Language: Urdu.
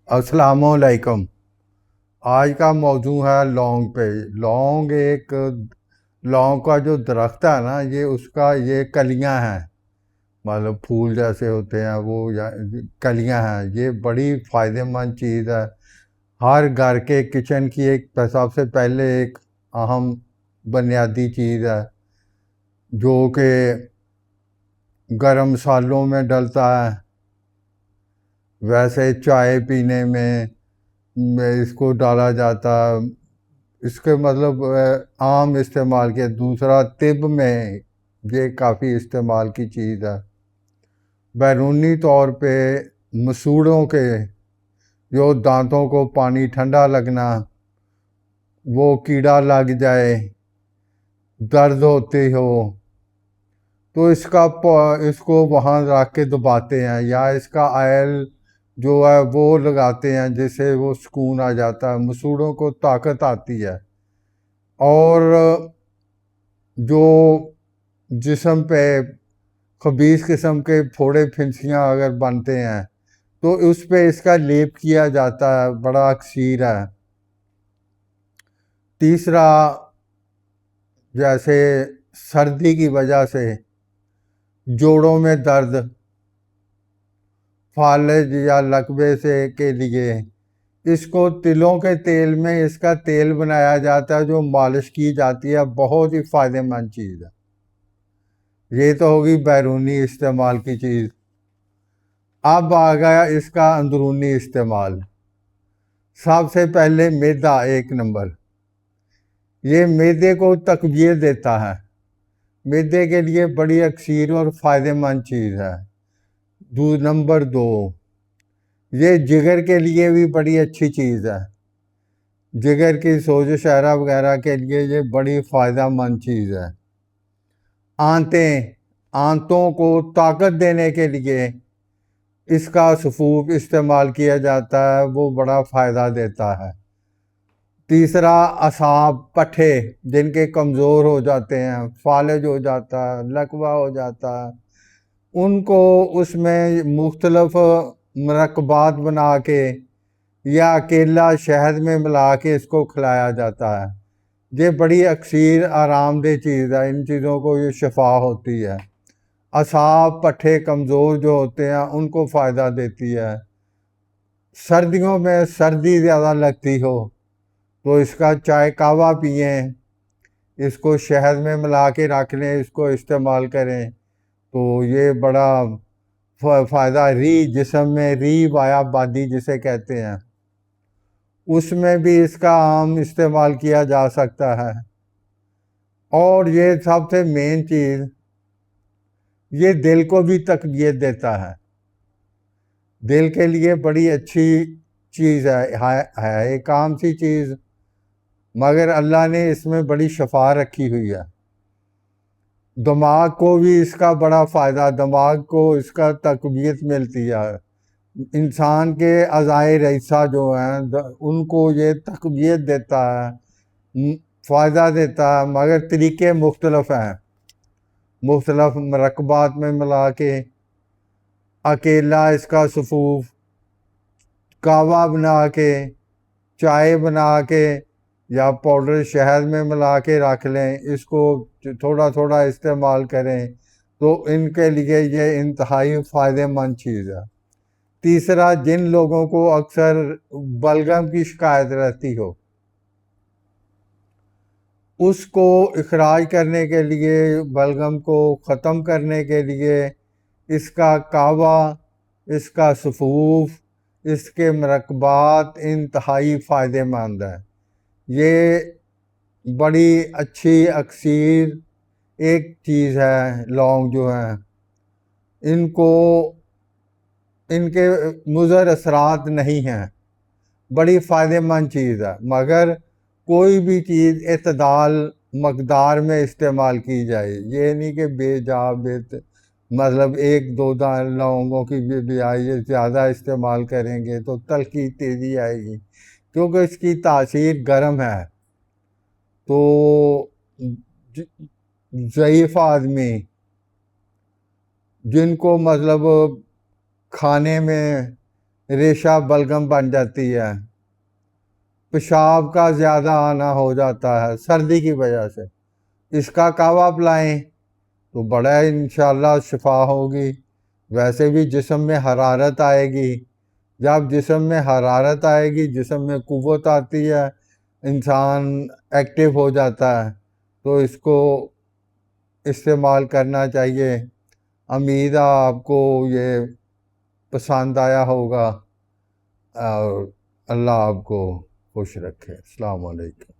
السلام علیکم۔ آج کا موضوع ہے لونگ پہ۔ لونگ کا جو درخت ہے نا، یہ کلیاں ہیں، مطلب پھول جیسے ہوتے ہیں وہ کلیاں ہیں۔ یہ بڑی فائدہ مند چیز ہے، ہر گھر کے کچن کی سب سے پہلے ایک اہم بنیادی چیز ہے، جو کہ گرم مسالوں میں ڈلتا ہے، ویسے چائے پینے میں اس کو ڈالا جاتا ہے۔ اس کے مطلب عام استعمال کے دوسرا طب میں یہ کافی استعمال کی چیز ہے۔ بیرونی طور پہ مسوڑوں کے جو دانتوں کو پانی ٹھنڈا لگنا، وہ کیڑا لگ جائے، درد ہوتی ہو، تو اس کو وہاں رکھ کے دباتے ہیں، یا اس کا آئل جو ہے وہ لگاتے ہیں، جس سے وہ سکون آ جاتا ہے، مسوڑوں کو طاقت آتی ہے۔ اور جو جسم پہ خبیث قسم کے پھوڑے پھنسیاں اگر بنتے ہیں تو اس پہ اس کا لیپ کیا جاتا ہے، بڑا اکثیر ہے۔ تیسرا، جیسے سردی کی وجہ سے جوڑوں میں درد، فالج یا لکوے کے لیے اس کو تلوں کے تیل میں اس کا تیل بنایا جاتا ہے، جو مالش کی جاتی ہے، بہت ہی فائدہ مند چیز ہے۔ یہ تو ہوگی بیرونی استعمال کی چیز۔ اب آ گیا اس کا اندرونی استعمال۔ سب سے پہلے معدہ ایک نمبر، یہ معدے کو تقویت دیتا ہے، معدے کے لیے بڑی اکثیر اور فائدہ مند چیز ہے۔ نمبر دو، یہ جگر کے لیے بھی بڑی اچھی چیز ہے، جگر کی سوزش وغیرہ کے لیے یہ بڑی فائدہ مند چیز ہے۔ آنتوں کو طاقت دینے کے لیے اس کا سفوف استعمال کیا جاتا ہے، وہ بڑا فائدہ دیتا ہے۔ تیسرا، اعصاب، پٹھے جن کے کمزور ہو جاتے ہیں، فالج ہو جاتا ہے، لکوہ ہو جاتا ہے، ان کو اس میں مختلف مرکبات بنا کے یا اکیلا شہد میں ملا کے اس کو کھلایا جاتا ہے۔ یہ بڑی اکثیر آرام دہ چیز ہے، ان چیزوں کو یہ شفا ہوتی ہے۔ اعصاب، پٹھے کمزور جو ہوتے ہیں ان کو فائدہ دیتی ہے۔ سردیوں میں سردی زیادہ لگتی ہو تو اس کا چائے کعوہ پئیں، اس کو شہد میں ملا کے رکھ لیں، اس کو استعمال کریں تو یہ بڑا فائدہ۔ جسم میں وایا بادی جسے کہتے ہیں، اس میں بھی اس کا عام استعمال کیا جا سکتا ہے۔ اور یہ سب سے مین چیز، یہ دل کو بھی تقویت دیتا ہے، دل کے لیے بڑی اچھی چیز ہے ایک عام سی چیز، مگر اللہ نے اس میں بڑی شفا رکھی ہوئی ہے۔ دماغ کو بھی اس کا بڑا فائدہ، دماغ کو اس کا تقویت ملتی ہے۔ انسان کے اعضائے رئیسہ جو ہیں ان کو یہ تقویت دیتا ہے، فائدہ دیتا ہے، مگر طریقے مختلف ہیں، مختلف مرکبات میں ملا کے، اکیلا اس کا سفوف، کعوہ بنا کے، چائے بنا کے، یا پاؤڈر شہد میں ملا کے رکھ لیں، اس کو تھوڑا تھوڑا استعمال کریں تو ان کے لیے یہ انتہائی فائدہ مند چیز ہے۔ تیسرا، جن لوگوں کو اکثر بلغم کی شکایت رہتی ہو، اس کو اخراج کرنے کے لیے، بلغم کو ختم کرنے کے لیے اس کا کعوہ، اس کا سفوف، اس کے مرکبات انتہائی فائدہ مند ہے۔ یہ بڑی اچھی اکثیر ایک چیز ہے۔ لونگ جو ہیں ان کے مضر اثرات نہیں ہیں، بڑی فائدہ مند چیز ہے، مگر کوئی بھی چیز اعتدال مقدار میں استعمال کی جائے۔ یہ نہیں کہ مطلب ایک دو لونگوں کی بجائے زیادہ استعمال کریں گے تو تلخی تیزی آئے گی، کیونکہ اس کی تاثیر گرم ہے۔ تو ضعیف آدمی جن کو مطلب کھانے میں ریشہ بلگم بن جاتی ہے، پیشاب کا زیادہ آنا ہو جاتا ہے سردی کی وجہ سے، اس کا کعوہ پلائیں تو بڑا انشاءاللہ شفا ہوگی۔ ویسے بھی جسم میں حرارت آئے گی، جب جسم میں حرارت آئے گی، جسم میں قوت آتی ہے، انسان ایکٹیو ہو جاتا ہے، تو اس کو استعمال کرنا چاہیے۔ امید ہے آپ کو یہ پسند آیا ہوگا، اور اللہ آپ کو خوش رکھے۔ السلام علیکم۔